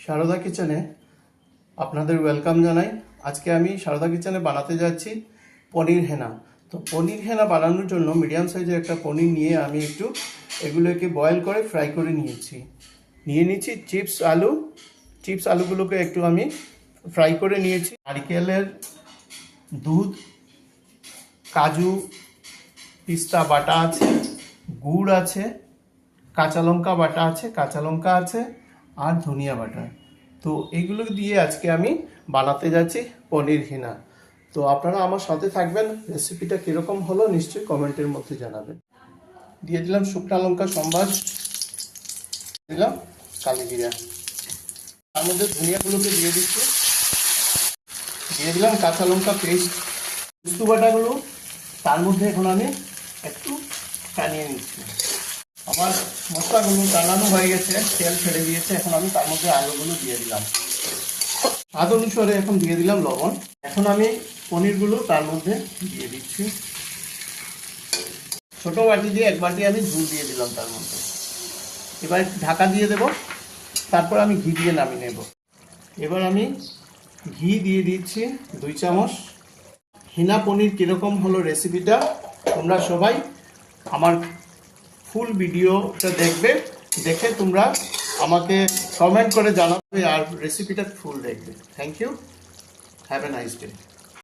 সারদা কিচেনে আপনাদের ওয়েলকাম জানাই। আজকে আমি সারদা কিচেনে বানাতে যাচ্ছি পনির হেনা। তো পনির হেনা বানানোর জন্য মিডিয়াম সাইজের একটা পনির নিয়ে আমি একটু এগুলোকে বয়েল করে ফ্রাই করে নিয়ে নিচ্ছি চিপস আলুগুলোকে একটু আমি ফ্রাই করে নিয়েছি। নারকেলের দুধ, কাজু, পিস্তা বাটা আছে, গুড় আছে, কাঁচা লঙ্কা বাটা আছে, কাঁচা লঙ্কা আছে আর ধনিয়া বাটা। তো এগুলো দিয়ে আজকে আমি বানাতে যাচ্ছি পনির হেনা। তো আপনারা আমার সাথে থাকবেন। রেসিপিটা কীরকম হলো নিশ্চয়ই কমেন্টের মধ্যে জানাবেন। দিয়ে দিলাম শুকনা লঙ্কা সম্বাদ, দিলাম কালি জিরা, তার মধ্যে ধনিয়াগুলোকে দিয়ে দিচ্ছি, দিয়ে দিলাম কাঁচা লঙ্কা পেস্ট, পোস্ত বাটাগুলো তার মধ্যে এখন আমি একটু টানিয়ে নিচ্ছি। আমার মশলাগুলো টানানো হয়ে গেছে, তেল ছেড়ে দিয়েছে। এখন আমি তার মধ্যে আলুগুলো দিয়ে দিলাম, স্বাদ অনুসারে এখন দিয়ে দিলাম লবণ। এখন আমি পনিরগুলো তার মধ্যে দিয়ে দিচ্ছি। ছোট বাটি দিয়ে এক বাটি আমি ঝুল দিয়ে দিলাম তার মধ্যে। এবার ঢাকা দিয়ে দেব, তারপর আমি ঘি দিয়ে নামিয়ে নেব। এবার আমি ঘি দিয়ে দিচ্ছি 2 চামচ। হেনা পনির কীরকম হলো রেসিপিটা তোমরা সবাই আমার ফুল ভিডিওটা দেখবে, দেখে তোমরা আমাকে কমেন্ট করে জানাবে আর রেসিপিটা ফুল দেখবে। Thank you, have a nice day.